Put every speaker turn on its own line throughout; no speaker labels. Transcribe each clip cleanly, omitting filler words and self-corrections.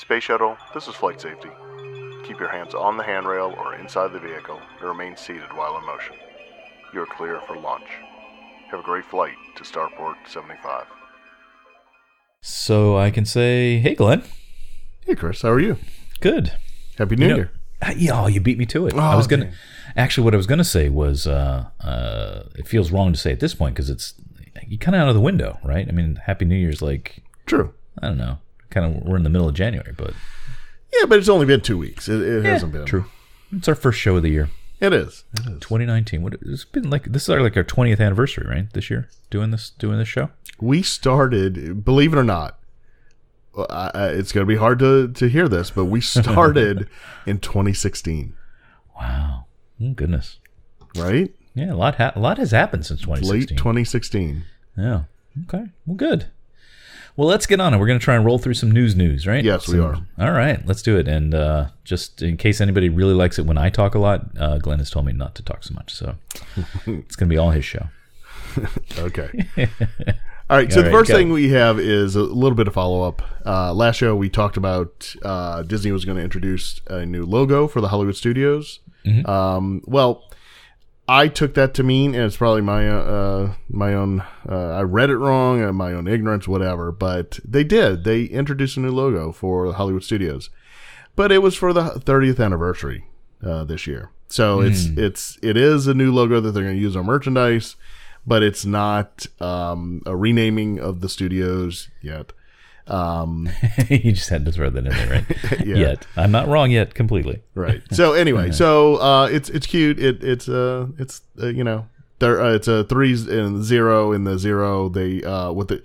Space Shuttle, this is flight safety. Keep your hands on the handrail or inside the vehicle and remain seated while in motion. You are clear for launch. Have a great flight to Starport 75.
So I can say, hey, Glenn.
Hey, Chris. How are you?
Good.
Happy New Year.
Yeah, you beat me to it. I was gonna actually. What I was gonna say was, it feels wrong to say at this point because it's you kind of out of the window, right? I mean, Happy New Year's like
True.
I don't know. Kind of we're in the middle of January, but
yeah, but it's only been 2 weeks. It hasn't been
true. It's our first show of the year.
It is.
2019. It's been like this is our 20th anniversary, right? This year doing this show.
We started, believe it or not. It's going to be hard to hear this, but we started in 2016.
Wow. Oh, goodness.
Right?
Yeah, a lot has happened since 2016.
Late 2016.
Yeah. Okay. Well, good. Well, let's get on it. We're going to try and roll through some news, right?
Yes, we are.
All right. Let's do it. And just in case anybody really likes it when I talk a lot, Glenn has told me not to talk so much. So it's going to be all his show.
Okay. All right, so the first thing we have is a little bit of follow-up. Last show, we talked about Disney was going to introduce a new logo for the Hollywood studios. Mm-hmm. Well, I took that to mean, and it's probably my own, I read it wrong, my own ignorance, whatever, but they did. They introduced a new logo for the Hollywood studios. But it was for the 30th anniversary this year. So it is a new logo that they're going to use on merchandise. But it's not a renaming of the studios yet.
You just had to throw that in there, right?
Yeah.
Yet. I'm not wrong yet completely.
Right. So anyway, it's cute. It's a 3 and 0 in the 0. They the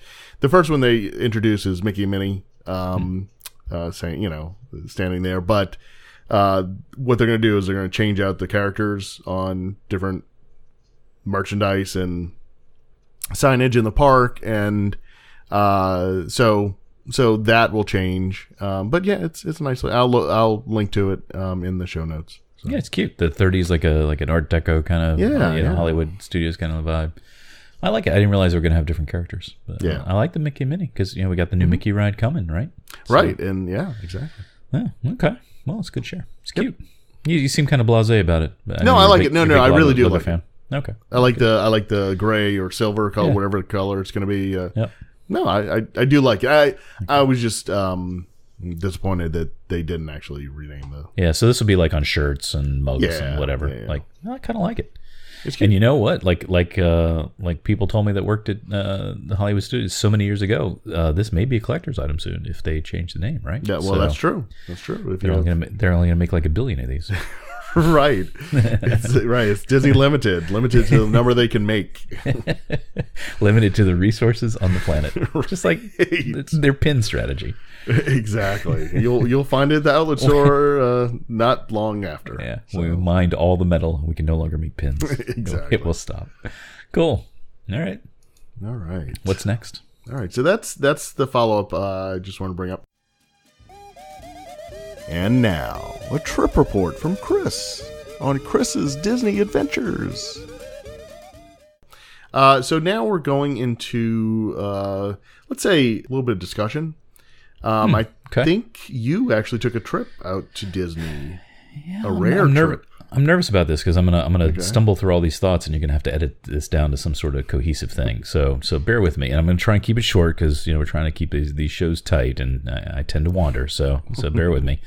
first one they introduce is Mickey and Minnie saying standing there. But what they're going to do is they're going to change out the characters on different merchandise and signage in the park, and so that will change. But yeah, it's nice. I'll link to it in the show notes. So.
Yeah, it's cute. The 30s like an Art Deco kind of Hollywood Studios kind of vibe. I like it. I didn't realize they were going to have different characters. But,
yeah,
I like the Mickey and Minnie because we got the new Mickey ride coming, right? So,
right, and yeah, exactly.
Yeah. Okay. Well, it's a good share. It's cute. You seem kind of blasé about it.
I like it. No, I really do like
it.
it.
Okay.
I like the gray or silver color, whatever color it's going to be.
Yep.
No, I do like it. I was just disappointed that they didn't actually rename the.
Yeah, so this will be like on shirts and mugs and whatever. Yeah. Like I kind of like it.
It's cute.
And you know what? Like people told me that worked at the Hollywood Studios so many years ago. This may be a collector's item soon if they change the name, right?
Yeah. Well, that's true. That's true.
They're only gonna make like 1 billion of these.
Right. It's Disney limited to the number they can make.
Limited to the resources on the planet. Just like it's their pin strategy.
Exactly. You'll find it at the outlet store not long after.
Yeah. So. We mined all the metal. We can no longer make pins.
Exactly.
It will stop. Cool. All right. What's next?
All right. So that's the follow-up I just want to bring up. And now, a trip report from Chris on Chris's Disney adventures. So now we're going into, let's say, a little bit of discussion. I think you actually took a trip out to Disney.
Yeah,
a rare trip.
I'm nervous about this because I'm gonna stumble through all these thoughts, and you're gonna have to edit this down to some sort of cohesive thing. So bear with me, and I'm gonna try and keep it short because we're trying to keep these shows tight, and I tend to wander. So bear with me.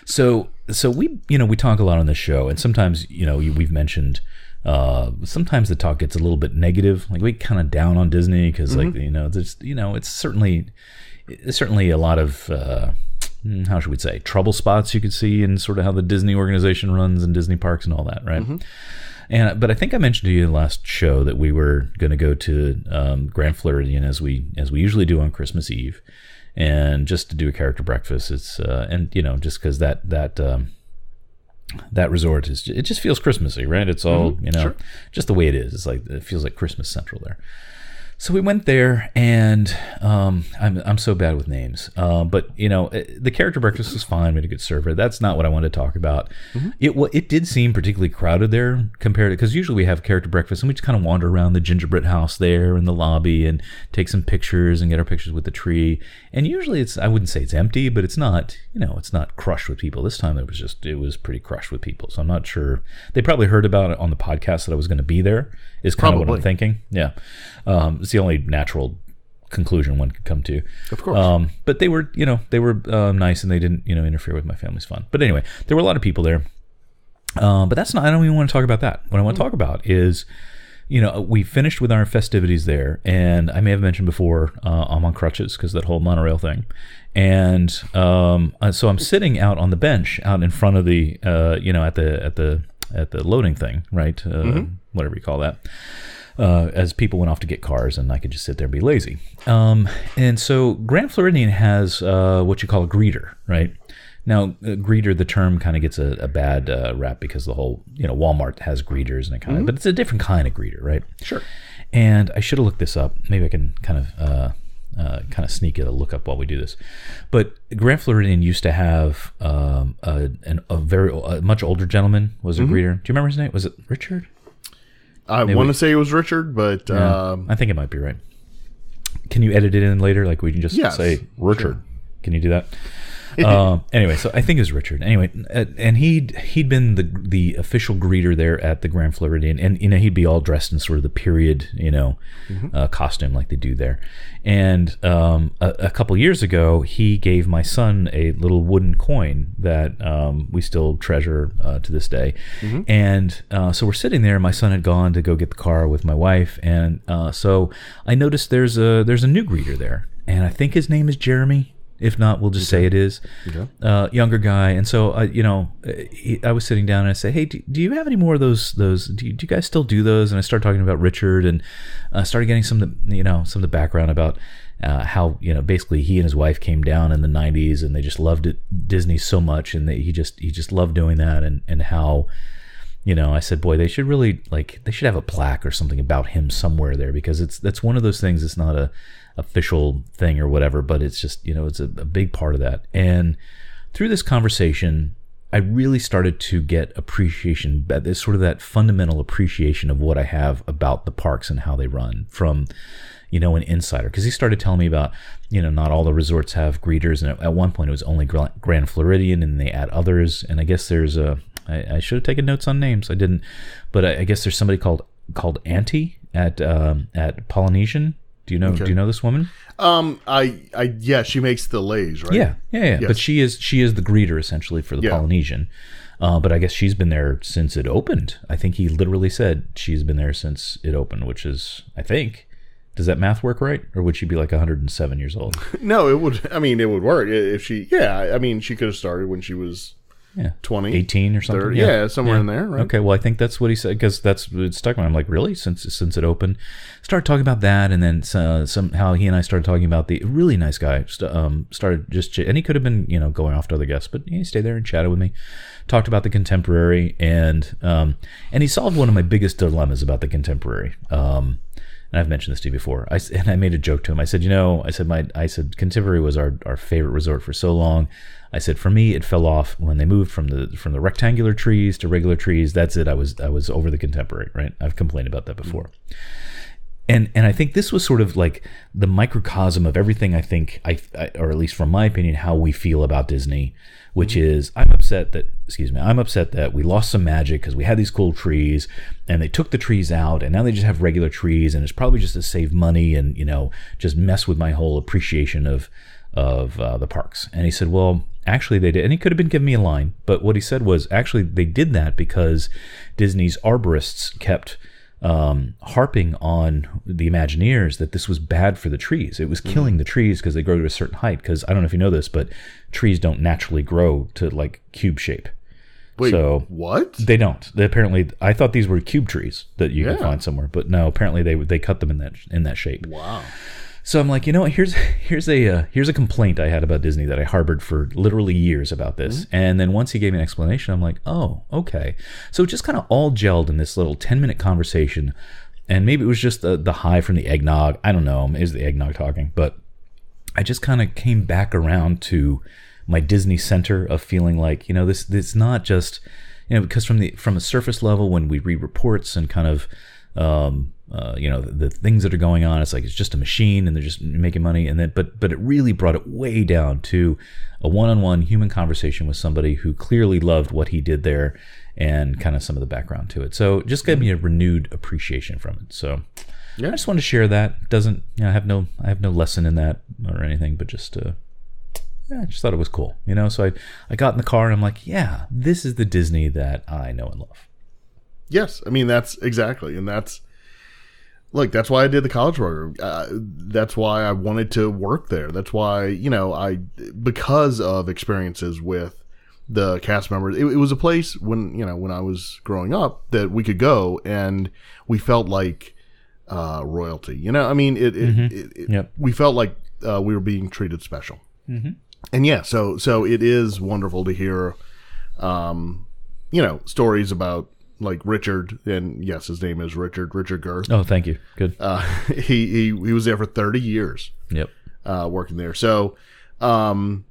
So we talk a lot on this show, and sometimes we've mentioned sometimes the talk gets a little bit negative, like we kind of down on Disney because there's it's certainly a lot of. How should we say, trouble spots you could see in sort of how the Disney organization runs and Disney parks and all that, right? Mm-hmm. But I think I mentioned to you in the last show that we were going to go to Grand Floridian as we usually do on Christmas Eve, and just to do a character breakfast. It's just because that resort it just feels Christmassy, right? It's all
sure.
just the way it is. It's like it feels like Christmas Central there. So we went there, and I'm so bad with names. But the character breakfast was fine. We had a good server. That's not what I wanted to talk about. It did seem particularly crowded there compared to, because usually we have character breakfast and we just kind of wander around the gingerbread house there in the lobby and take some pictures and get our pictures with the tree. And usually I wouldn't say it's empty, but it's not it's not crushed with people. This time it was pretty crushed with people. So I'm not sure. They probably heard about it on the podcast that I was going to be there. Is kind of what I'm thinking. Yeah. It's the only natural conclusion one could come to.
Of course.
But they were nice, and they didn't, interfere with my family's fun. But anyway, there were a lot of people there. But that's not, I don't even want to talk about that. What I want to talk about is, we finished with our festivities there, and I may have mentioned before, I'm on crutches because that whole monorail thing. And so I'm sitting out on the bench out in front of the, at the loading thing, right? Whatever you call that. As people went off to get cars, and I could just sit there and be lazy. And so Grand Floridian has what you call a greeter, right? Now, greeter, the term kind of gets a bad rap because the whole, Walmart has greeters, and it kind of, but it's a different kind of greeter, right?
Sure.
And I should have looked this up. Maybe I can kind of sneak it a look up while we do this. But Grand Floridian used to have a much older gentleman was a greeter. Do you remember his name? Was it Richard?
I want to say it was Richard, but
yeah, I think it might be right. Can you edit it in later? Like we can just say Richard. Sure. Can you do that? Anyway, so I think it was Richard. Anyway, and he'd been the official greeter there at the Grand Floridian, and he'd be all dressed in sort of the period costume like they do there. And a couple years ago, he gave my son a little wooden coin that we still treasure to this day. And so we're sitting there. My son had gone to go get the car with my wife, and so I noticed there's a new greeter there, and I think his name is Jeremy. If not, we'll just say it is. Younger guy. And so, I was sitting down and I said, hey, do you have any more of those, do you guys still do those? And I started talking about Richard, and started getting some of the background about how, basically he and his wife came down in the 90s, and they just loved it, Disney so much, and he just loved doing that, and how, I said, boy, they should really, they should have a plaque or something about him somewhere there, because that's one of those things. It's not a official thing or whatever, but it's just, it's a big part of that. And through this conversation, I really started to get appreciation, sort of that fundamental appreciation of what I have about the parks and how they run from, an insider. Because he started telling me about, not all the resorts have greeters, and at one point it was only Grand Floridian, and they add others. And I guess there's I should have taken notes on names. I didn't, but I guess there's somebody called Auntie at Polynesian. Do you know this woman?
Yeah, she makes the lays, right?
Yeah.
Yes.
But she is the greeter essentially for the Polynesian. But I guess she's been there since it opened. I think he literally said she's been there since it opened, which is, I think, does that math work right? Or would she be like 107 years old?
No, it would. I mean, it would work if she. Yeah, I mean, she could have started when she was 20,
18 or something.
30, somewhere in there, right?
Okay, well, I think that's what he said, because that's what stuck with me. I'm like, really? Since it opened? Started talking about that, and then somehow he and I started talking about the really nice guy. Started just, and he could have been, going off to other guests, but he stayed there and chatted with me. Talked about the Contemporary, and he solved one of my biggest dilemmas about the Contemporary. And I've mentioned this to you before. I made a joke to him. I said, I said Contemporary was our favorite resort for so long. I said, for me, it fell off when they moved from the rectangular trees to regular trees. That's it. I was over the Contemporary, right? I've complained about that before. And I think this was sort of like the microcosm of everything I think, or at least from my opinion, how we feel about Disney, which is I'm upset that we lost some magic because we had these cool trees and they took the trees out and now they just have regular trees, and it's probably just to save money and, just mess with my whole appreciation of the parks. And he said, well, actually they did. And he could have been giving me a line, but what he said was actually they did that because Disney's arborists kept harping on the Imagineers that this was bad for the trees. It was killing the trees because they grow to a certain height. Because I don't know if you know this, but trees don't naturally grow to like cube shape.
Wait,
so
what?
They don't. Apparently, I thought these were cube trees that you could find somewhere, but no. Apparently, they cut them in that shape.
Wow.
So I'm like, here's a complaint I had about Disney that I harbored for literally years about this. And then once he gave me an explanation, I'm like, oh, okay. So it just kind of all gelled in this little 10-minute conversation. And maybe it was just the high from the eggnog. I don't know. It was the eggnog talking. But I just kind of came back around to my Disney center of feeling like, this not just, because from a surface level, when we read reports and kind of, the things that are going on, it's like it's just a machine and they're just making money. And then, but it really brought it way down to a one-on-one human conversation with somebody who clearly loved what he did there and kind of some of the background to it. So just gave me a renewed appreciation from it. So I just wanted to share that. Doesn't, I have no lesson in that or anything, but just, I just thought it was cool, So I got in the car and I'm like, yeah, this is the Disney that I know and love.
Yes, I mean that's exactly, and that's why I did the college program. That's why I wanted to work there. That's why because of experiences with the cast members, it was a place when I was growing up that we could go and we felt like royalty. I mean, we felt like we were being treated special. Mm-hmm. And yeah, so it is wonderful to hear, stories about like Richard, and yes, his name is Richard Girth.
Oh, thank you. Good.
He was there for 30 years.
Yep.
Working there. So, him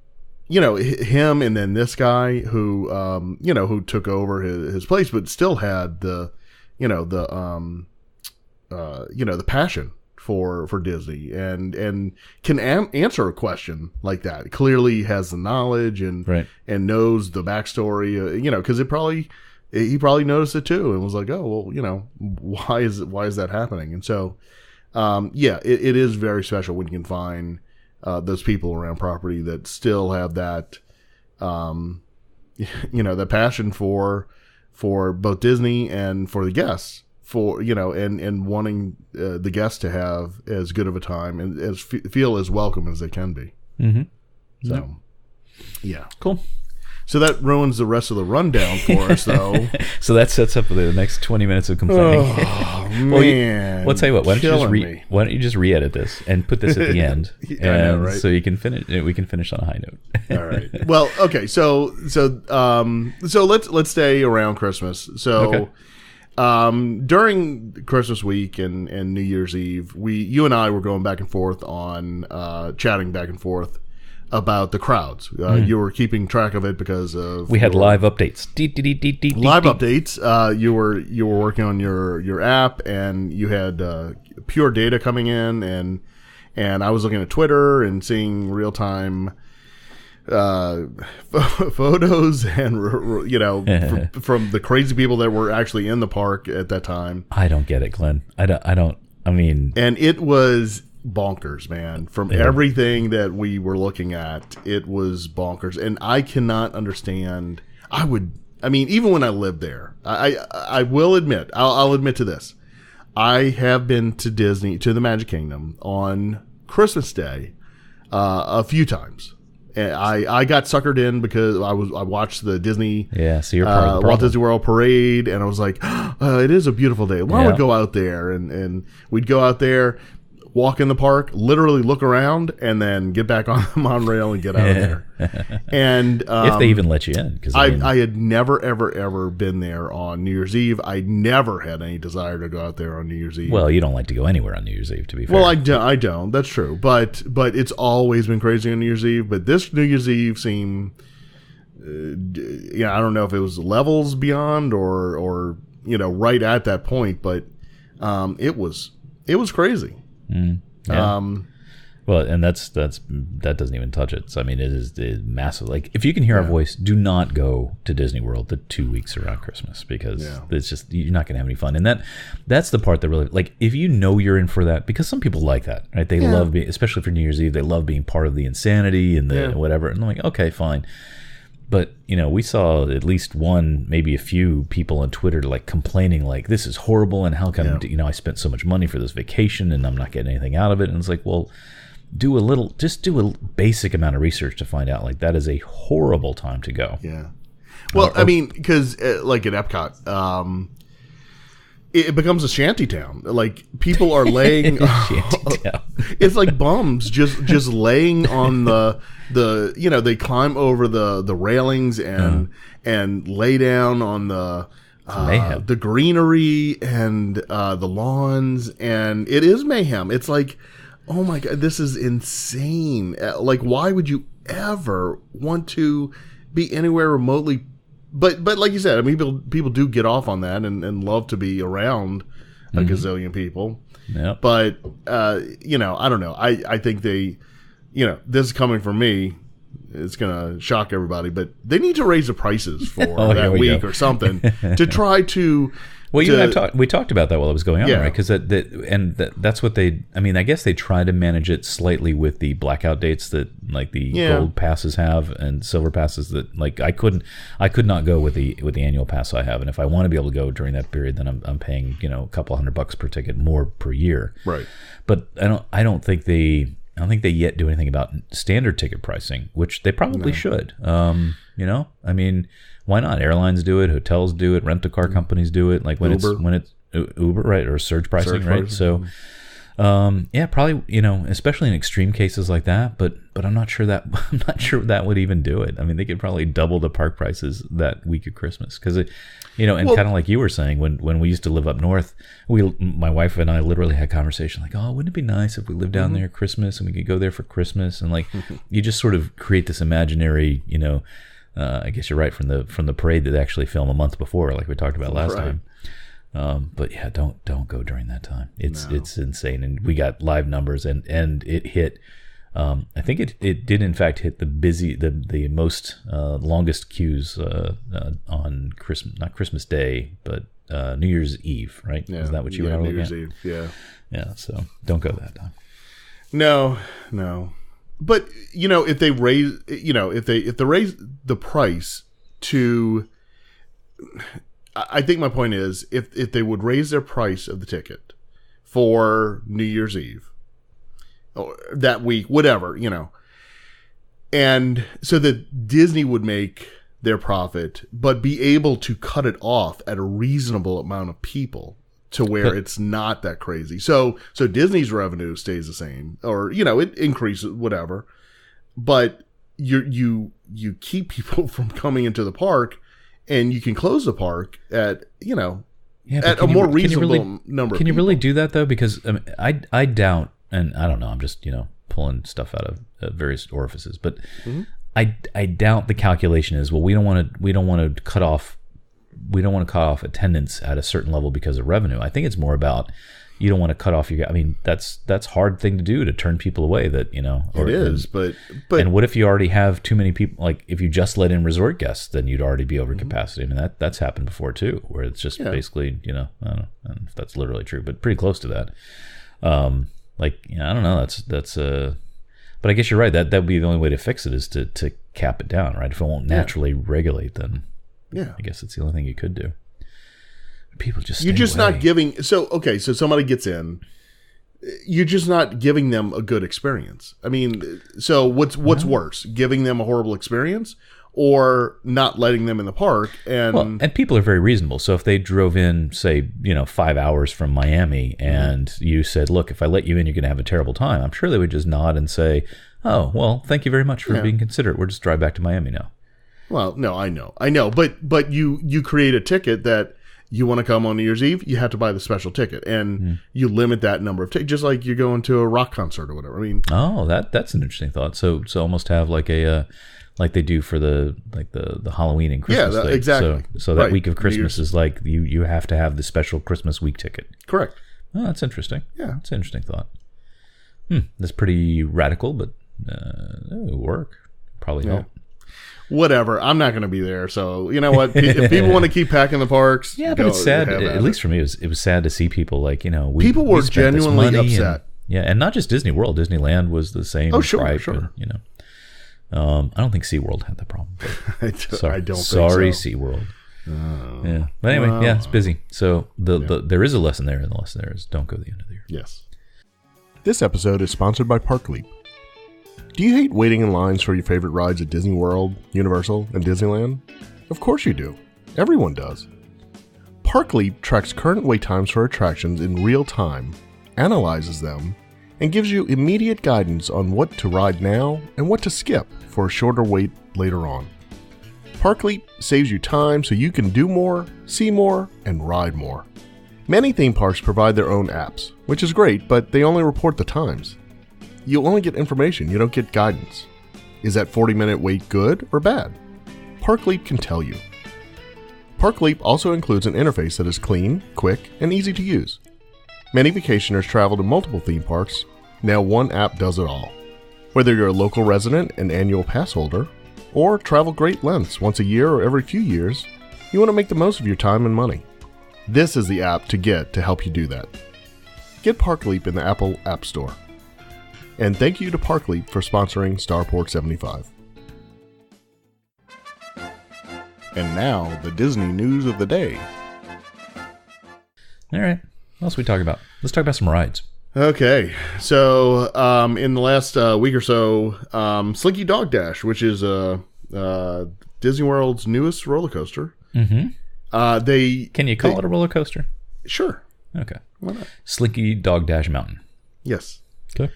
and then this guy who, who took over his place, but still had the passion for Disney and can answer a question like that. Clearly has the knowledge and knows the backstory, because he probably noticed it too and was like, oh, well, why is that happening? And so, it is very special when you can find those people around property that still have that, the passion for both Disney and for the guests, and wanting the guests to have as good of a time and as feel as welcome as they can be.
Mm-hmm.
So, yeah,
cool.
So that ruins the rest of the rundown for us, though.
So that sets up the next 20 minutes of complaining.
Oh, man.
Well, I'll tell you what. Why don't you just re-edit this and put this at the end,
I know, right?
So you can finish. We can finish on a high note.
All right. Well, okay. So let's stay around Christmas. So, during Christmas week and New Year's Eve, you and I were going back and forth on chatting back and forth about the crowds. You were keeping track of it because of
we had live updates.
Live updates. You were working on your app, and you had pure data coming in, and I was looking at Twitter and seeing real time photos and from the crazy people that were actually in the park at that time.
I don't get it, Glenn. I mean,
and it was bonkers, man. From everything that we were looking at, it was bonkers, and I cannot understand. Even when I lived there, I will admit, I'll admit to this. I have been to Disney, to the Magic Kingdom on Christmas Day a few times. And I got suckered in because I watched the Disney
so you're part of the
Walt Disney World parade, and I was like, it is a beautiful day. Why don't we go out there? And we'd go out there, walk in the park, literally look around, and then get back on the monorail and get out of there. And
if they even let you in, because
I had never ever been there on New Year's Eve. I never had any desire to go out there on New Year's Eve.
Well, you don't like to go anywhere on New Year's Eve, to be fair.
Well, I don't. That's true. But it's always been crazy on New Year's Eve. But this New Year's Eve seemed, I don't know if it was levels beyond or right at that point, but it was crazy.
Well, and that doesn't even touch it. So I mean, it is massive. Like, if you can hear our voice, do not go to Disney World the 2 weeks around Christmas, because it's just, you're not going to have any fun. And that's the part that really, like, if you know you're in for that, because some people like that, right? They love being, especially for New Year's Eve, they love being part of the insanity and the whatever. And I'm like, okay, fine. But, we saw at least one, maybe a few people on Twitter like complaining, like, this is horrible, and how come, I spent so much money for this vacation and I'm not getting anything out of it. And it's like, well, do a basic amount of research to find out, like, that is a horrible time to go.
Yeah. Well, I mean, because like at Epcot, it becomes a shanty town. Like, people are laying. It's like bums just laying on the they climb over the railings and lay down on the
mayhem.
The greenery and the lawns, and it is mayhem. It's like, oh my God, this is insane. Like, why would you ever want to be anywhere remotely? But like you said, I mean, people do get off on that and love to be around a gazillion people.
Yep.
But, I don't know. I think they, this is coming from me. It's going to shock everybody, but they need to raise the prices for that week or something to try to.
Well, you and I we talked about that while it was going on, right? Because that's what they. I mean, I guess they try to manage it slightly with the blackout dates that like the gold passes have and silver passes that like I could not go with the annual pass I have, and if I want to be able to go during that period, then I'm paying a couple $100 per ticket more per year,
right?
But I don't think they yet do anything about standard ticket pricing, which they probably should. I mean, why not? Airlines do it, hotels do it, rent-a-car companies do it. Like when it's Uber, right, or surge pricing, right? So, probably, especially in extreme cases like that. But I'm not sure that that would even do it. I mean, they could probably double the park prices that week of Christmas because kind of like you were saying, when we used to live up north, my wife and I literally had conversation like, oh, wouldn't it be nice if we lived down there at Christmas and we could go there for Christmas? And like, you just sort of create this imaginary, I guess you're right, from the parade that they actually film a month before, like we talked about last time. But yeah, don't go during that time. It's insane, and we got live numbers, and it hit. I think it did in fact hit the most longest queues on not Christmas Day, but New Year's Eve, right? Yeah, is that what you were looking at? New Year's Eve, yeah. So don't go that time.
No. But if they raise, if they raise the price to, I think my point is, if they would raise their price of the ticket for New Year's Eve or that week, whatever, and so that Disney would make their profit, but be able to cut it off at a reasonable amount of people to where it's not that crazy. So Disney's revenue stays the same, or it increases, whatever. But you keep people from coming into the park, and you can close the park at at a more reasonable number.
Can you really do that though? Because I doubt, and I don't know. I'm just pulling stuff out of various orifices, but I doubt the calculation is, well, we don't want to cut off attendance at a certain level because of revenue. I think it's more about you don't want to cut off your. I mean, that's hard thing to do, to turn people away. That
it is, but
and what if you already have too many people? Like if you just let in resort guests, then you'd already be over capacity. I mean, that's happened before too, where it's just basically I don't know if that's literally true, but pretty close to that. I don't know. That's but I guess you're right. That would be the only way to fix it, is to cap it down, right? If it won't naturally regulate, then. Yeah, I guess it's the only thing you could do. People just
you're just away. Not giving. So somebody gets in, you're just not giving them a good experience. I mean, so what's worse, giving them a horrible experience or not letting them in the park? And
people are very reasonable. So if they drove in, say 5 hours from Miami, and you said, look, if I let you in, you're going to have a terrible time, I'm sure they would just nod and say, oh, well, thank you very much for being considerate. We'll just drive back to Miami now.
Well, no, I know, but you create a ticket that you want to come on New Year's Eve, you have to buy the special ticket, and you limit that number of tickets, just like you're going to a rock concert or whatever. I mean,
that's an interesting thought. So almost have like a like they do for the Halloween and Christmas.
Yeah, exactly.
So that week of Christmas is like you have to have the special Christmas week ticket.
Correct.
Oh, that's interesting.
Yeah,
that's an interesting thought. That's pretty radical, but it would work. Probably help.
Whatever. I'm not going to be there. So, you know what? If people want to keep packing the parks.
Yeah, but it's sad. At least for me, it was sad to see people like,
people were genuinely upset.
And not just Disney World. Disneyland was the same.
Oh, sure.
And, I don't think SeaWorld had that problem.
I don't
Sorry,
think so.
SeaWorld. Yeah. But anyway, it's busy. So there is a lesson there, and the lesson there is don't go the end of the year.
Yes. This episode is sponsored by ParkLeap. Do you hate waiting in lines for your favorite rides at Disney World, Universal, and Disneyland? Of course you do. Everyone does. ParkLeap tracks current wait times for attractions in real time, analyzes them, and gives you immediate guidance on what to ride now and what to skip for a shorter wait later on. Park Leap saves you time so you can do more, see more, and ride more. Many theme parks provide their own apps, which is great, but they only report the times. You only get information, you don't get guidance. Is that 40-minute wait good or bad? Park Leap can tell you. Park Leap also includes an interface that is clean, quick, and easy to use. Many vacationers travel to multiple theme parks. Now one app does it all. Whether you're a local resident, an annual pass holder, or travel great lengths once a year or every few years, you want to make the most of your time and money. This is the app to get to help you do that. Get Park Leap in the Apple App Store. And thank you to Park Leap for sponsoring Starport 75. And now, the Disney news of the day.
All right. What else we talk about? Let's talk about some rides.
Okay. So, in the last week or so, Slinky Dog Dash, which is Disney World's newest roller coaster.
Mm-hmm. Can you call it a roller coaster?
Sure.
Okay.
Why not?
Slinky Dog Dash Mountain.
Yes.
Okay.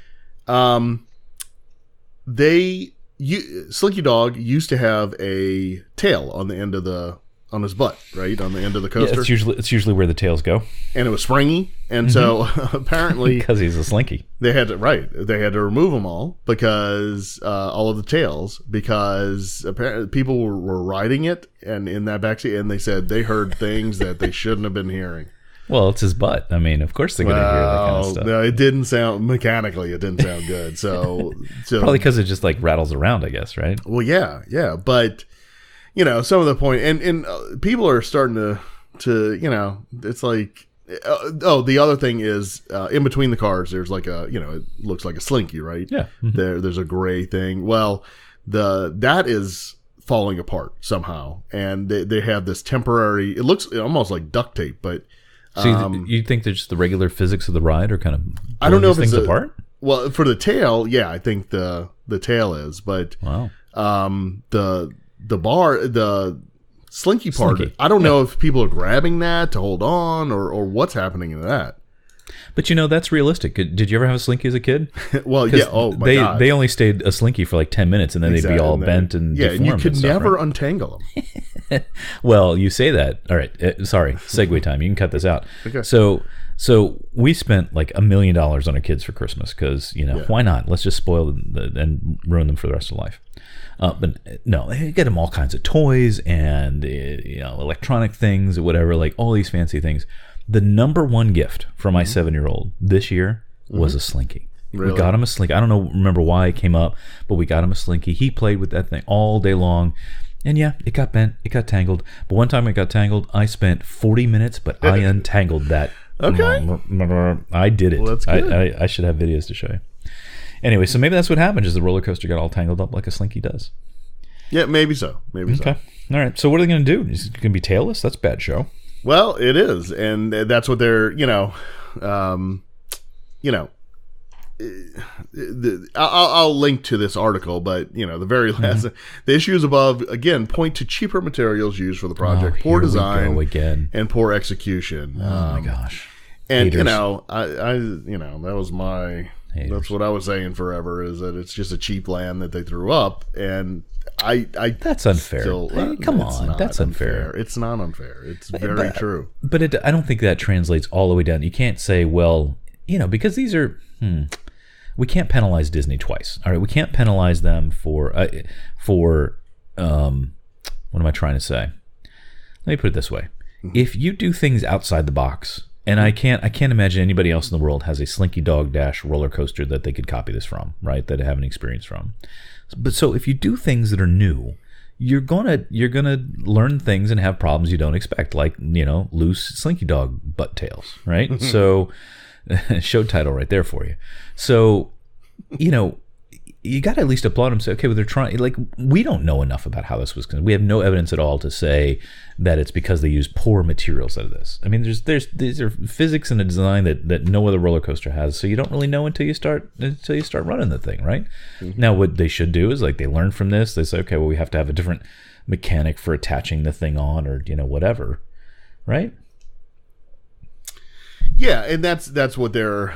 Slinky Dog used to have a tail on the end of on his butt, right? On the end of the coaster.
Yeah, it's usually where the tails go.
And it was springy. And so apparently
because he's a Slinky.
They had to remove them all because all of the tails, because apparently people were riding it and in that backseat, and they said they heard things that they shouldn't have been hearing.
Well, it's his butt. I mean, of course they're going to hear that kind of stuff.
No, it didn't sound mechanically. It didn't sound good. So
probably because it just like rattles around, I guess, right?
Well, yeah, but some of the point, and people are starting to it's like, the other thing is in between the cars, there's like it looks like a Slinky, right?
Yeah. Mm-hmm.
There's a gray thing. Well, that is falling apart somehow, and they have this temporary. It looks almost like duct tape, but.
So you think that just the regular physics of the ride are kind of
I don't know if
things
it's
apart?
Well, for the tail, yeah, I think the tail is, but
wow.
The Slinky part, I don't know if people are grabbing that to hold on or what's happening in that.
But that's realistic. Did you ever have a Slinky as a kid?
Well, yeah. Oh my God.
They only stayed a Slinky for like 10 minutes, and then they'd be all bent and deformed.
And you could never
right?
untangle them.
Well, you say that. All right. Sorry. Segue time. You can cut this out.
Okay.
So we spent like $1 million on our kids for Christmas because why not? Let's just spoil them and ruin them for the rest of life. But no, they get them all kinds of toys and electronic things or whatever, like all these fancy things. The number one gift for my 7-year-old this year was a Slinky.
Really?
We got him a Slinky. I don't remember why it came up, but we got him a Slinky. He played with that thing all day long. And yeah, it got bent, it got tangled. But one time it got tangled, I spent 40 minutes, but I untangled that.
Okay.
I did it.
Well, that's good.
I should have videos to show you. Anyway, so maybe that's what happened, is the roller coaster got all tangled up like a Slinky does.
Yeah, maybe so.
Okay. All right. So what are they going to do? Is it going to be tailless? That's a bad show.
Well, it is, and that's what they're, I'll link to this article, but the very last, the issues above again point to cheaper materials used for the project, poor design, and poor execution.
Oh my gosh!
And
Haters.
that was my. Haters. That's what I was saying forever, is that it's just a cheap land that they threw up, and I
that's unfair.
Still,
come on, that's unfair.
It's not unfair. It's very true.
But I don't think that translates all the way down. You can't say, well, because these are. We can't penalize Disney twice. All right, we can't penalize them for what am I trying to say? Let me put it this way: if you do things outside the box. And I can't imagine anybody else in the world has a Slinky Dog Dash roller coaster that they could copy this from, right? That have an experience from. But so if you do things that are new, you're gonna learn things and have problems you don't expect, like loose Slinky Dog butt tails, right? So show title right there for you. So you got to at least applaud them. Say, okay, well, they're trying. Like, we don't know enough about how this was. We have no evidence at all to say that it's because they use poor materials out of this. I mean, these are physics and a design that no other roller coaster has. So you don't really know until you start running the thing, right? Mm-hmm. Now, what they should do is they learn from this. They say, okay, well, we have to have a different mechanic for attaching the thing on, or whatever, right?
Yeah, and that's what they're.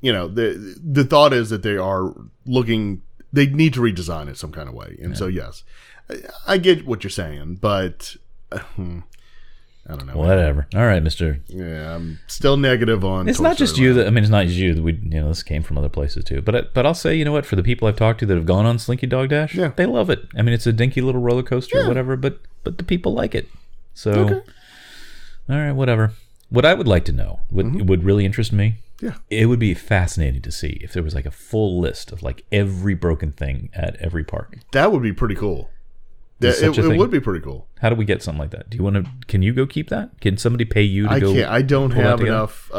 The thought is that they are looking they need to redesign it some kind of way. And so, yes, I get what you're saying, but I don't know.
Whatever. All right, Mister.
Yeah, I'm still negative on.
It's not just you. It's not just you. This came from other places too. But I'll say, you know what? For the people I've talked to that have gone on Slinky Dog Dash, they love it. I mean, it's a dinky little roller coaster or whatever, but the people like it. So, all right, whatever. What I would like to know, would really interest me.
Yeah,
it would be fascinating to see if there was like a full list of like every broken thing at every park.
That would be pretty cool. It would be pretty cool.
How do we get something like that? Do you want to? Can you go keep that? Can somebody pay you to go?
I don't have enough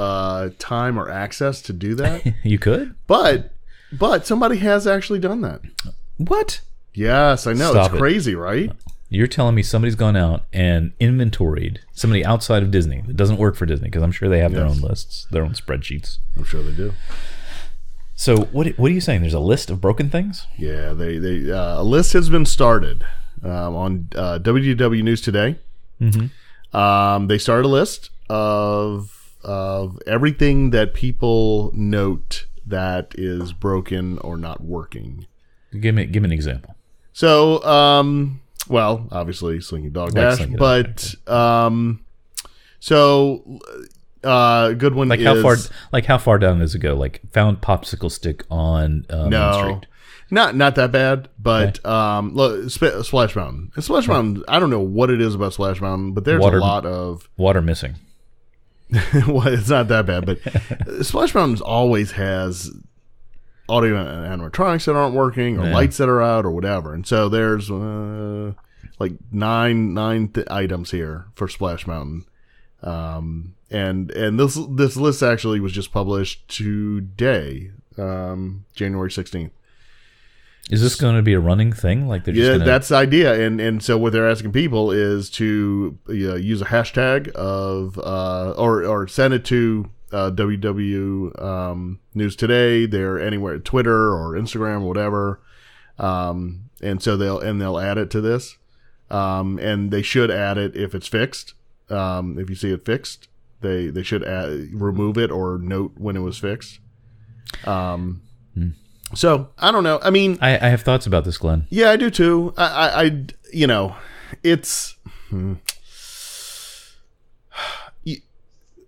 time or access to do that.
You could,
but somebody has actually done that.
What?
Yes, I know. It's crazy, right?
You're telling me somebody's gone out and inventoried somebody outside of Disney that doesn't work for Disney, because I'm sure they have their own lists, their own spreadsheets.
I'm sure they do.
So what are you saying? There's a list of broken things?
Yeah, a list has been started on WDW News Today. Mm-hmm. They started a list of everything that people note that is broken or not working.
Give me an example.
So, well, obviously Slinky Dog Dash, but good one is
how far down does it go? Like found popsicle stick on Main Street.
Not that bad, but look, Splash Mountain. Splash Mountain, I don't know what it is about Splash Mountain, but there's a lot of
water missing.
Well, it's not that bad, but Splash Mountain always has audio and animatronics that aren't working, or lights that are out, or whatever. And so there's like nine items here for Splash Mountain. And this list actually was just published today, January 16th.
Is this going to be a running thing? Like they're just
that's the idea. And so what they're asking people is to use a hashtag of or send it to WW News Today. They're anywhere, Twitter or Instagram or whatever. And so they'll add it to this. And they should add it if it's fixed. If you see it fixed, they should remove it or note when it was fixed. So I don't know. I mean,
I have thoughts about this, Glenn.
Yeah, I do too. I it's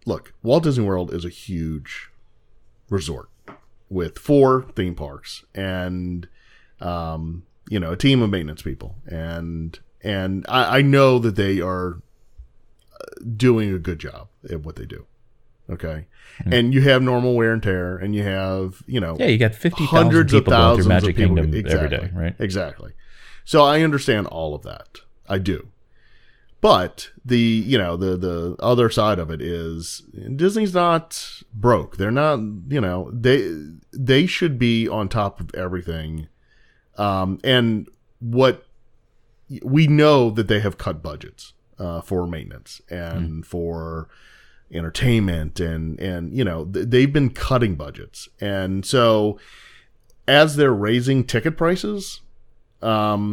look, Walt Disney World is a huge resort with 4 theme parks and a team of maintenance people, and I know that they are doing a good job at what they do. Okay. Mm-hmm. And you have normal wear and tear, and you have, you got
50,000 people going through Magic Kingdom every day, right?
Exactly. So I understand all of that. I do. But the other side of it is Disney's not broke. They're not, they should be on top of everything. And what we know that they have cut budgets for maintenance and for entertainment and they've been cutting budgets. And so as they're raising ticket prices, there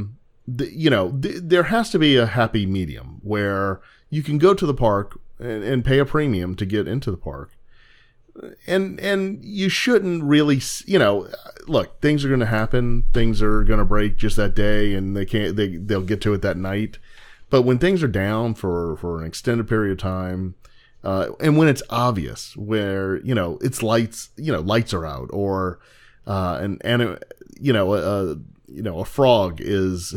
has to be a happy medium where you can go to the park and pay a premium to get into the park. And you shouldn't really, look, things are going to happen. Things are going to break just that day, and they'll get to it that night. But when things are down for an extended period of time, and when it's obvious, where it's lights are out, or a frog is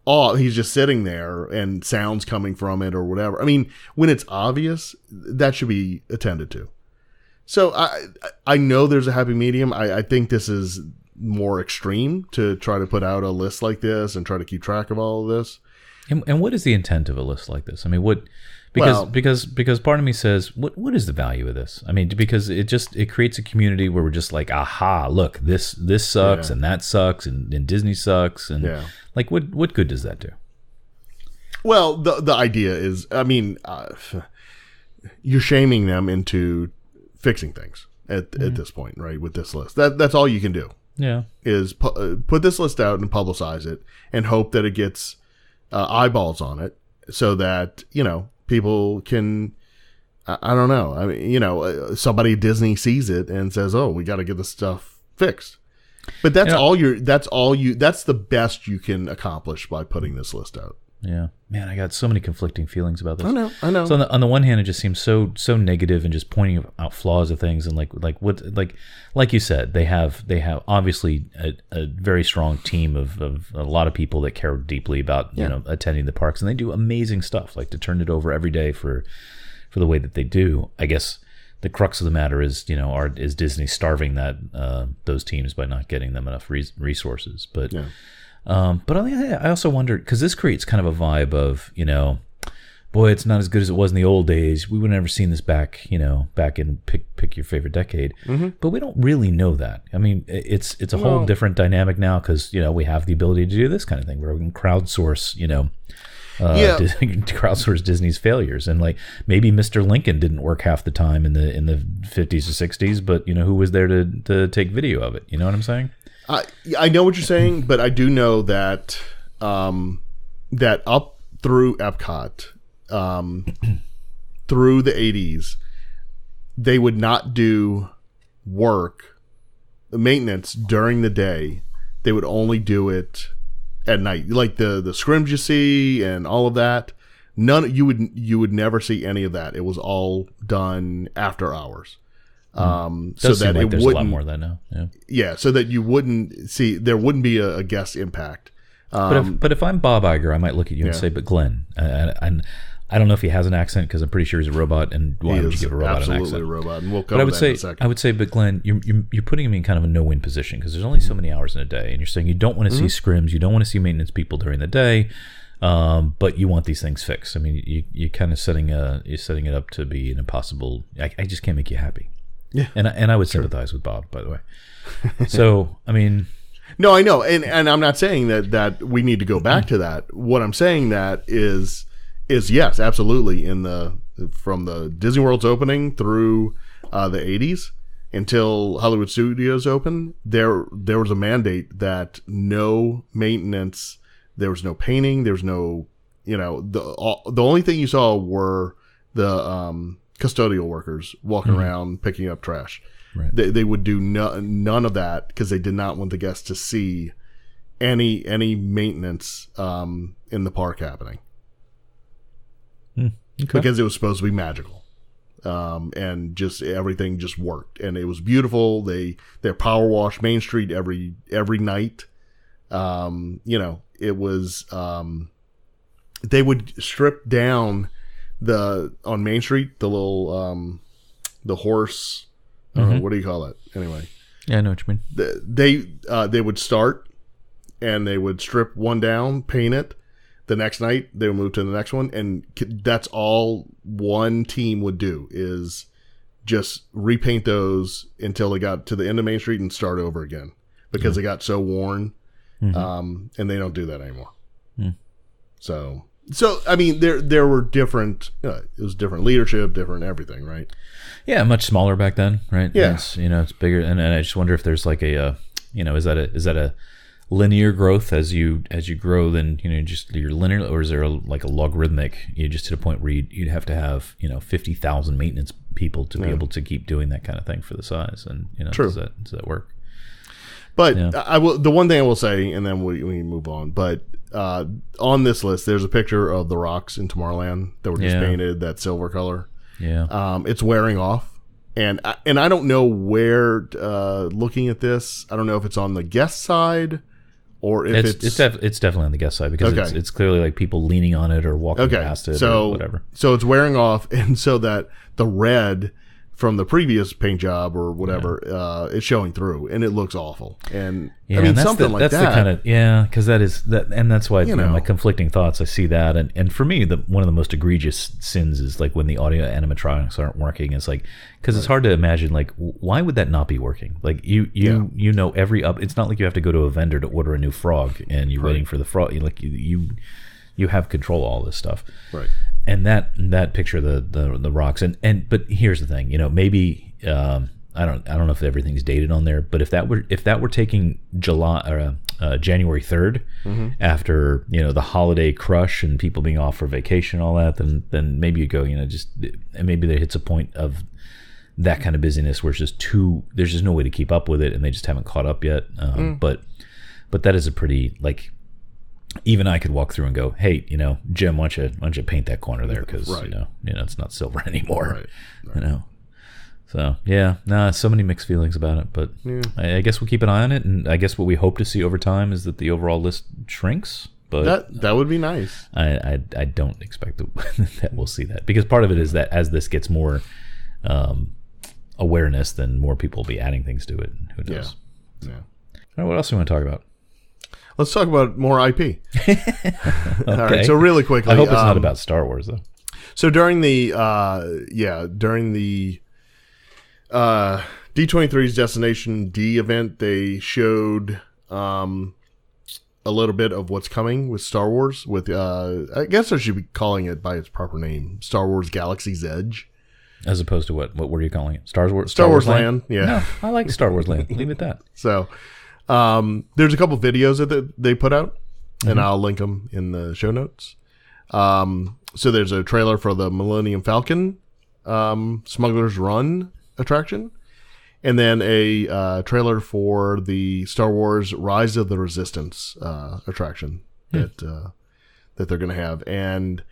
he's just sitting there and sounds coming from it or whatever. I mean, when it's obvious, that should be attended to. So I know there's a happy medium. I think this is more extreme to try to put out a list like this and try to keep track of all of this.
And what is the intent of a list like this? I mean, because part of me says, what is the value of this? I mean, because it creates a community where we're just like, aha, look, this sucks and that sucks and Disney sucks, and like what good does that do?
Well, the idea is, I mean, you're shaming them into fixing things at this point, right? With this list, that's all you can do.
Yeah, is
put this list out and publicize it and hope that it gets eyeballs on it, so that people can, I don't know. I mean, somebody at Disney sees it and says, "Oh, we got to get this stuff fixed." But that's that's the best you can accomplish by putting this list out.
Yeah, man, I got so many conflicting feelings about this.
I know.
So on the one hand, it just seems so negative and just pointing out flaws of things, and like you said, they have obviously a very strong team of a lot of people that care deeply about attending the parks, and they do amazing stuff, like to turn it over every day for the way that they do. I guess the crux of the matter is is Disney starving those teams by not getting them enough resources, but. Yeah. But on the other hand, I also wonder, because this creates kind of a vibe of, boy, it's not as good as it was in the old days. We would have never seen this back in pick your favorite decade. Mm-hmm. But we don't really know that. I mean, it's a whole different dynamic now because, we have the ability to do this kind of thing where we can crowdsource, crowdsource Disney's failures. And like maybe Mr. Lincoln didn't work half the time in the 50s or 60s, but, who was there to take video of it? You know what I'm saying?
I know what you're saying, but I do know that that up through Epcot, through the 80s, they would not do maintenance during the day. They would only do it at night, like the scrims you see and all of that. You would never see any of that. It was all done after hours. So that
like there's a lot more of that now.
Yeah, so that you wouldn't see, there wouldn't be a guest impact.
But if I'm Bob Iger, I might look at you and say, "But Glenn," and I don't know if he has an accent because I'm pretty sure he's a robot. And why would you give a robot an accent?
Absolutely a robot, and we'll cover that in a second.
I would say, but Glenn, you're putting him in kind of a no-win position because there's only so many hours in a day, and you're saying you don't want to see scrims, you don't want to see maintenance people during the day. But you want these things fixed. I mean, you're kind of setting it up to be an impossible. I just can't make you happy. Yeah, and I would sympathize with Bob, by the way. So I mean,
no, I know, and I'm not saying that we need to go back to that. What I'm saying that is yes, absolutely. From the Disney World's opening through the 80s until Hollywood Studios opened, there was a mandate that no maintenance, there was no painting, there was no the only thing you saw were the custodial workers walking around picking up trash. Right. They would do none of that because they did not want the guests to see any maintenance in the park happening. Okay. Because it was supposed to be magical, and just everything just worked, and it was beautiful. They power wash Main Street every night. It was they would strip down on Main Street, the little the horse, I don't know, what do you call it anyway?
Yeah, I know what you
mean. They would start and they would strip one down, paint it. The next night they would move to the next one, and that's all one team would do is just repaint those until they got to the end of Main Street and start over again because they got so worn. And they don't do that anymore. So I mean, there were different. It was different leadership, different everything, right?
Yeah, much smaller back then, right?
Yeah,
it's bigger, and I just wonder if there's like a, is that a linear growth as you grow? Then just you're linear, or is there like a logarithmic? You just to the point where you'd have to have 50,000 maintenance people to be able to keep doing that kind of thing for the size, and
True.
Does that work?
But I will. The one thing I will say, and then we move on. But on this list, there's a picture of the rocks in Tomorrowland that were just painted that silver color.
Yeah,
it's wearing off, and I don't know where. Looking at this, I don't know if it's on the guest side or if it's
definitely on the guest side because it's clearly like people leaning on it or walking past it or whatever.
So it's wearing off, and so that the red from the previous paint job or whatever is showing through, and it looks awful. And I mean, something like that.
That's the kind of because that is that, and that's why my conflicting thoughts. I see that, and for me, one of the most egregious sins is like when the audio animatronics aren't working. It's like because it's hard to imagine like why would that not be working? Like you know every up. It's not like you have to go to a vendor to order a new frog and you're waiting for the frog. Like you have control of all this stuff,
right?
And that picture of the rocks but here's the thing, maybe I don't know if everything's dated on there, but if that were taking July or January 3rd after the holiday crush and people being off for vacation and all that, then maybe you go and maybe there hits a point of that kind of busyness where it's just there's just no way to keep up with it, and they just haven't caught up yet. But that is a pretty, like, even I could walk through and go, hey, Jim, why don't you paint that corner there, because it's not silver anymore. Right. So yeah, so many mixed feelings about it, but I guess we'll keep an eye on it, and I guess what we hope to see over time is that the overall list shrinks. But
that would be nice.
I don't expect that we'll see that, because part of it is that as this gets more awareness, then more people will be adding things to it. Who knows?
Yeah.
All right, what else do you want to talk about?
Let's talk about more IP.
Okay.
All right, so really quickly.
I hope it's not about Star Wars, though.
So during the D23's Destination D event, they showed a little bit of what's coming with Star Wars. With I guess I should be calling it by its proper name, Star Wars Galaxy's Edge,
as opposed to what were you calling it? Star Wars
Land. Yeah,
no, I like Star Wars Land. Leave it at that.
So there's a couple videos that they put out, and I'll link them in the show notes. So there's a trailer for the Millennium Falcon Smuggler's Run attraction, and then a trailer for the Star Wars Rise of the Resistance attraction that they're going to have. And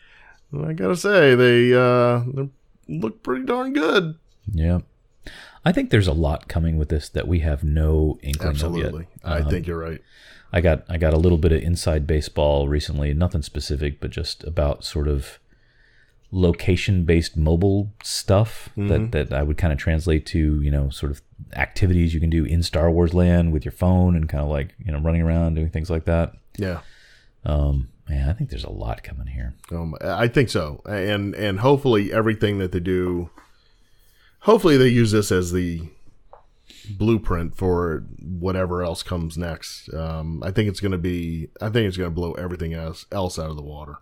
I got to say, they look pretty darn good.
Yeah. I think there's a lot coming with this that we have no inkling
Absolutely.
of yet.
I think you're right.
I got a little bit of inside baseball recently, nothing specific, but just about sort of location-based mobile stuff that I would kind of translate to, sort of activities you can do in Star Wars Land with your phone and kind of like, running around doing things like that.
Yeah.
Man, I think there's a lot coming here.
I think so. And hopefully everything that they do, hopefully they use this as the blueprint for whatever else comes next. I think it's going to blow everything else out of the water.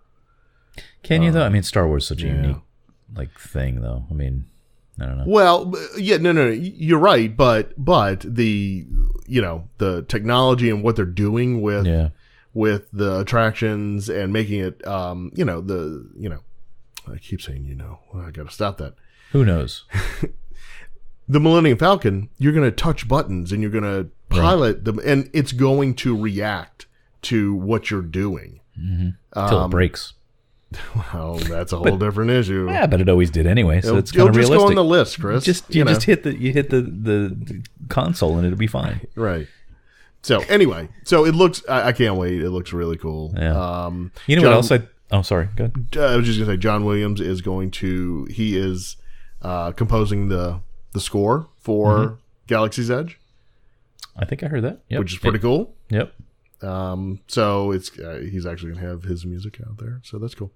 Can you though? I mean, Star Wars is such a unique thing, though. I mean, I don't know.
Well, yeah, no, you're right, but the the technology and what they're doing with the attractions and making it I keep saying I got to stop that.
Who knows?
The Millennium Falcon, you're going to touch buttons and you're going to pilot them, and it's going to react to what you're doing
Until it breaks.
Well, that's a whole different issue.
Yeah, but it always did anyway, so it's kind of realistic.
Just go on the list, Chris.
You just hit the console and it'll be fine.
Right. So anyway, it looks. I can't wait. It looks really cool.
Yeah. What else? Oh, sorry. Go ahead.
I was just gonna say, John Williams is going to. He is composing the score for Galaxy's Edge.
I think I heard that. Yep.
Which is pretty cool.
Yep.
So it's he's actually gonna have his music out there, so that's cool.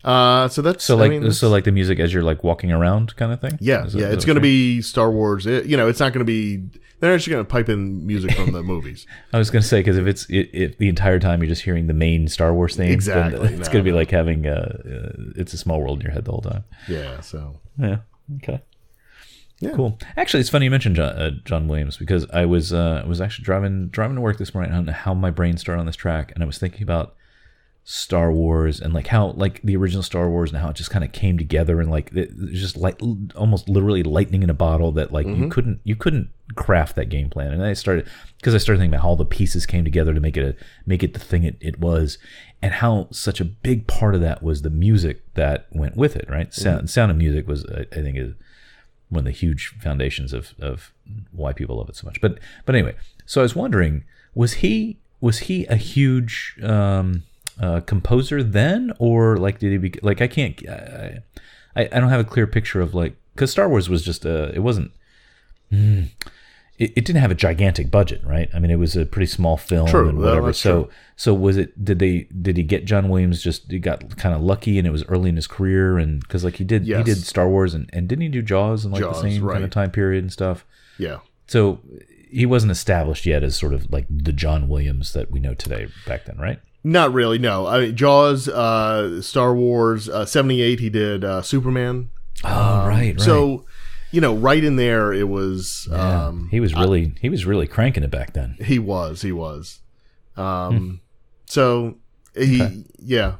So like the music as you're like walking around kind of thing. Yeah, it's gonna be Star Wars. It's not gonna be. They're actually gonna pipe in music from the movies.
I was gonna say, because if the entire time you're just hearing the main Star Wars theme,
exactly,
then it's gonna be like having It's a Small World in your head the whole time.
Yeah. So
yeah. Okay.
Yeah.
Cool. Actually, it's funny you mentioned John Williams, because I was actually driving to work this morning. I don't know how my brain started on this track, and I was thinking about Star Wars and like how like the original Star Wars and how it just kind of came together, and like it just like almost literally lightning in a bottle that like you couldn't craft that game plan. And I started thinking about how all the pieces came together to make it the thing it was, and how such a big part of that was the music that went with it. Right, Sound of Music was I think is one of the huge foundations of why people love it so much. But anyway, so I was wondering, was he a huge composer then, or like did he be like I don't have a clear picture of like, because Star Wars was just it wasn't. It didn't have a gigantic budget, right? I mean, it was a pretty small film and whatever. So was it? Did he get John Williams? He got kind of lucky, and it was early in his career, and because like he did Star Wars, and didn't he do Jaws in like the same kind of time period and stuff?
Yeah.
So he wasn't established yet as sort of like the John Williams that we know today back then, right?
Not really. No. I mean, Jaws, Star Wars, 78. He did Superman.
Oh, right.
So. Right in there, it was.
Yeah, he was really cranking it back then.
He was. So he,
okay.
yeah.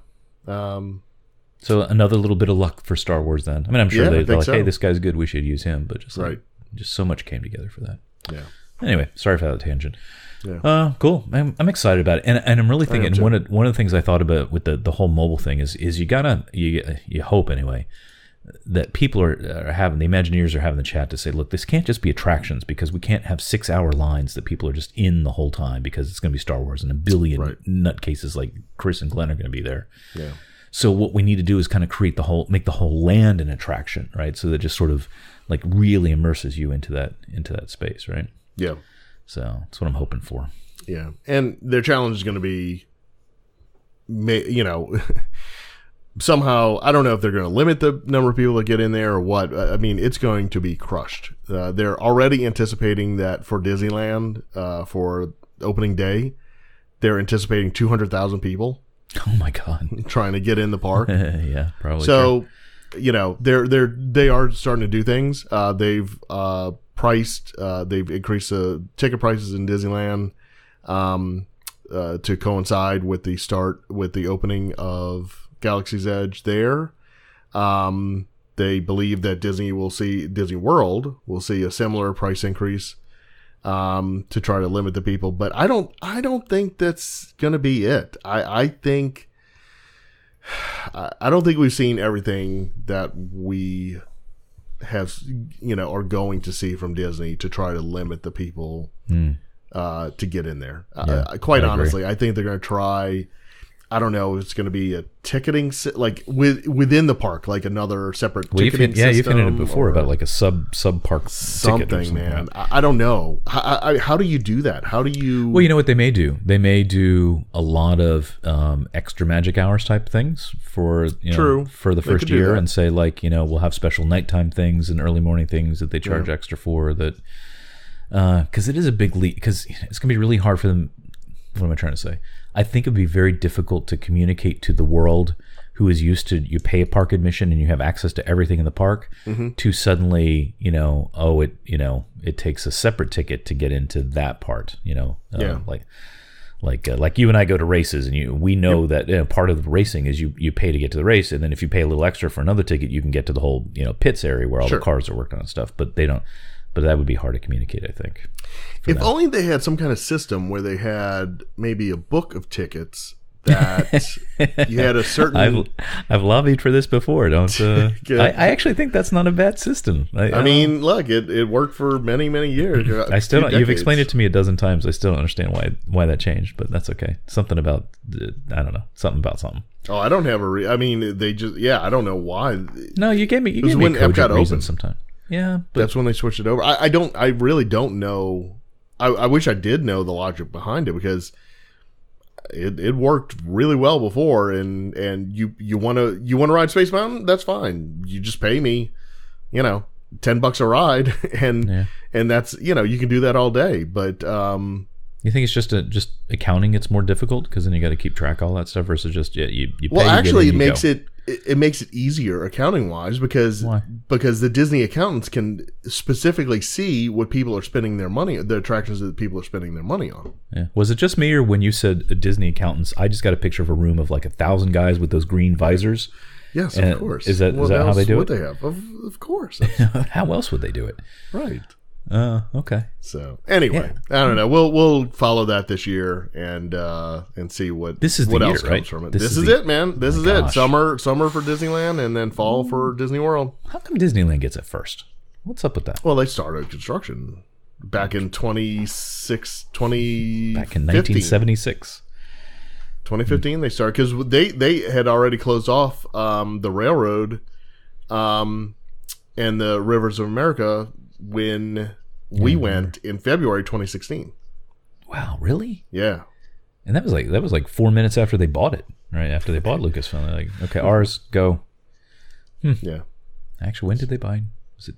So another little bit of luck for Star Wars then. I mean, I'm sure they're like,
so.
hey, this guy's good. We should use him. But just just so much came together for that.
Yeah.
Anyway, sorry for that tangent.
Yeah.
Cool. I'm excited about it, and I'm really thinking one of the things I thought about with the whole mobile thing is you hope anyway that people are having, the Imagineers are having the chat to say, look, this can't just be attractions, because we can't have 6-hour lines that people are just in the whole time, because it's going to be Star Wars and a billion nutcases like Chris and Glenn are going to be there.
Yeah.
So what we need to do is kind of make the whole land an attraction, right? So that just sort of like really immerses you into that space, right?
Yeah.
So that's what I'm hoping for.
Yeah. And their challenge is going to be, somehow, I don't know if they're going to limit the number of people that get in there or what. I mean, it's going to be crushed. They're already anticipating that for Disneyland, for opening day, they're anticipating 200,000 people.
Oh my God!
Trying to get in the park.
Yeah, probably.
So, they are starting to do things. They've increased the ticket prices in Disneyland to coincide with the opening of Galaxy's Edge there. They believe that Disney World will see a similar price increase to try to limit the people, but I don't think that's going to be it. I don't think we've seen everything that we have, are going to see from Disney to try to limit the people to get in there. Quite honestly, I think they're going to try. I don't know if it's going to be a ticketing like within the park, like another separate ticketing system.
You've hinted it before about like a sub park
something, man. I don't know. How do you do that? How do you?
Well, you know what they may do? They may do a lot of extra magic hours type things for for the first year, and say like we'll have special nighttime things and early morning things that they charge extra for that. Because it is a big leap. Because it's going to be really hard for them. What am I trying to say? I think it would be very difficult to communicate to the world who is used to, you pay a park admission and you have access to everything in the park, to suddenly, it takes a separate ticket to get into that part, like you and I go to races, and we know that part of the racing is you pay to get to the race, and then if you pay a little extra for another ticket, you can get to the whole pits area where all the cars are worked on and stuff. But they don't. But that would be hard to communicate, I think.
If only they had some kind of system where they had maybe a book of tickets that you had a certain.
I've lobbied for this before. Don't I actually think that's not a bad system.
I mean, look, it worked for many years.
I still don't, you've explained it to me a dozen times. I still don't understand why that changed, but that's okay. Something about I don't know. Something about something.
Oh, I don't have I mean, they just I don't know why.
No, you gave me a cogent reason sometime. Yeah,
that's when they switched it over. I really don't know. I wish I did know the logic behind it, because it worked really well before. And you want to ride Space Mountain? That's fine. You just pay me, $10 a ride, and that's you can do that all day. But
you think it's just accounting? It's more difficult because then you got to keep track of all that stuff versus just you pay.
Well, actually, it makes it easier accounting wise, because the Disney accountants can specifically see what people are spending their money, the attractions that people are spending their money on.
Yeah. Was it just me, or when you said Disney accountants, I just got a picture of a room of like 1,000 guys with those green visors?
Yes, of course.
Is that how they do it?
What they have, of course.
How else would they do it?
Right.
Okay.
So anyway, I don't know. We'll follow that this year and see what
this is
what
the
else
year,
comes
right?
from it. This is it, man. This is it. Summer for Disneyland, and then fall for Disney World.
How come Disneyland gets it first? What's up with that?
Well, they started construction back in
1976.
2015 they started, because they had already closed off the railroad and the Rivers of America when we went in February 2016.
Wow, really?
Yeah.
And that was like 4 minutes after they bought it, right? After they bought Lucasfilm, they're like, okay, ours, go.
Yeah.
Actually, when did they buy? Was it?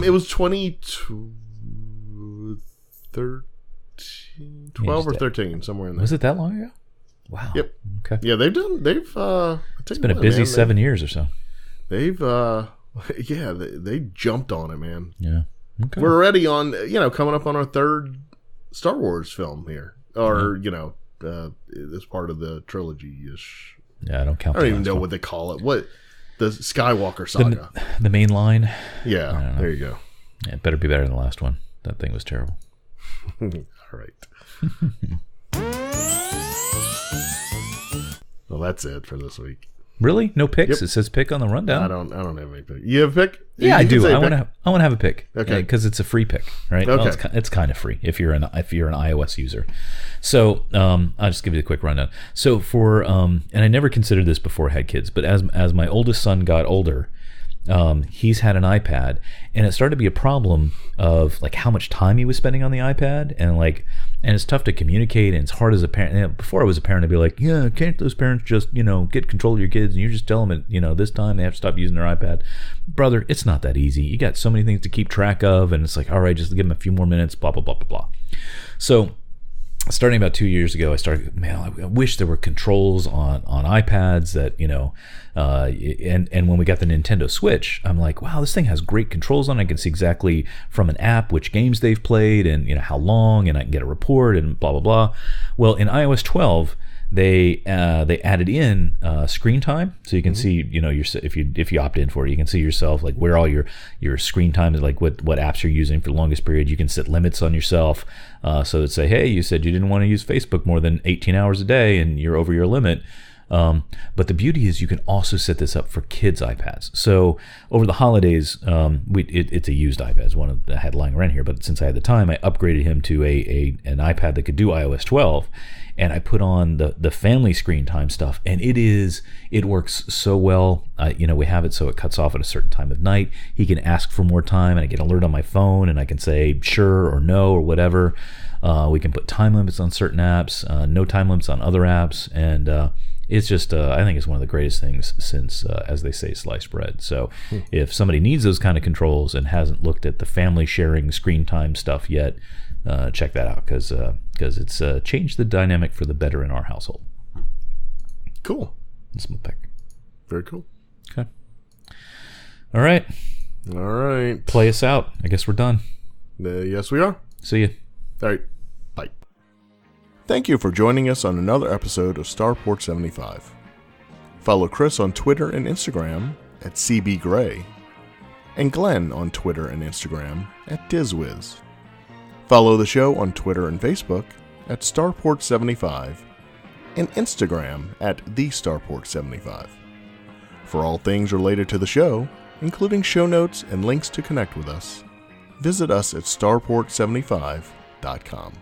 It was 12 or 13, somewhere in there.
Was it that long ago? Wow.
Yep.
Okay.
Yeah, it's
been a busy 7 years or so.
They've they jumped on it, man.
Yeah. Okay.
We're already on, coming up on our third Star Wars film here, or as part of the trilogy-ish
Yeah, I don't count.
I don't even know what they call it. What the Skywalker saga?
The main line.
Yeah, there you go.
Yeah, it better be better than the last one. That thing was terrible.
All right. Well, that's it for this week.
Really? No picks?
Yep.
It says pick on the rundown.
I don't have any pick. You have a pick?
Yeah, I do. I want to have a pick.
Okay.
Because it's a free pick, right?
Okay.
Well, it's kind of free if you're an iOS user. So I'll just give you a quick rundown. So for and I never considered this before I had kids, but as my oldest son got older, he's had an iPad, and it started to be a problem of like how much time he was spending on the iPad, and it's tough to communicate, and it's hard as a parent. Before I was a parent, I'd be like, yeah, can't those parents just, get control of your kids, and you just tell them that, this time they have to stop using their iPad. Brother, it's not that easy. You got so many things to keep track of, and it's like, all right, just give them a few more minutes, blah, blah, blah, blah, blah. So starting about 2 years ago, I started, I wish there were controls on iPads that, and when we got the Nintendo Switch, I'm like, wow, this thing has great controls on it. I can see exactly from an app which games they've played and, how long, and I can get a report and blah, blah, blah. Well, in iOS 12, they added in screen time, so you can see, if you opt in for it, you can see yourself, like where all your screen time is, like what apps you're using for the longest period. You can set limits on yourself, so it'd say, hey, you said you didn't want to use Facebook more than 18 hours a day, and you're over your limit. But the beauty is you can also set this up for kids' iPads. So over the holidays, it's a used iPad. It's one I had lying around here, but since I had the time, I upgraded him to an iPad that could do iOS 12. And I put on the family screen time stuff, and it works so well. We have it so it cuts off at a certain time of night. He can ask for more time, and I get an alert on my phone, and I can say sure or no or whatever. We can put time limits on certain apps, no time limits on other apps, and it's just, I think it's one of the greatest things since, as they say, sliced bread. So if somebody needs those kind of controls and hasn't looked at the family sharing screen time stuff yet, check that out, because it's changed the dynamic for the better in our household.
Cool.
That's my pick.
Very cool.
Okay. All right.
Play
us out. I guess we're done.
Yes, we are.
See you.
All right. Bye. Thank you for joining us on another episode of Starport 75. Follow Chris on Twitter and Instagram at CBGray, and Glenn on Twitter and Instagram at DizWiz. Follow the show on Twitter and Facebook at Starport75 and Instagram at TheStarport75. For all things related to the show, including show notes and links to connect with us, visit us at starport75.com.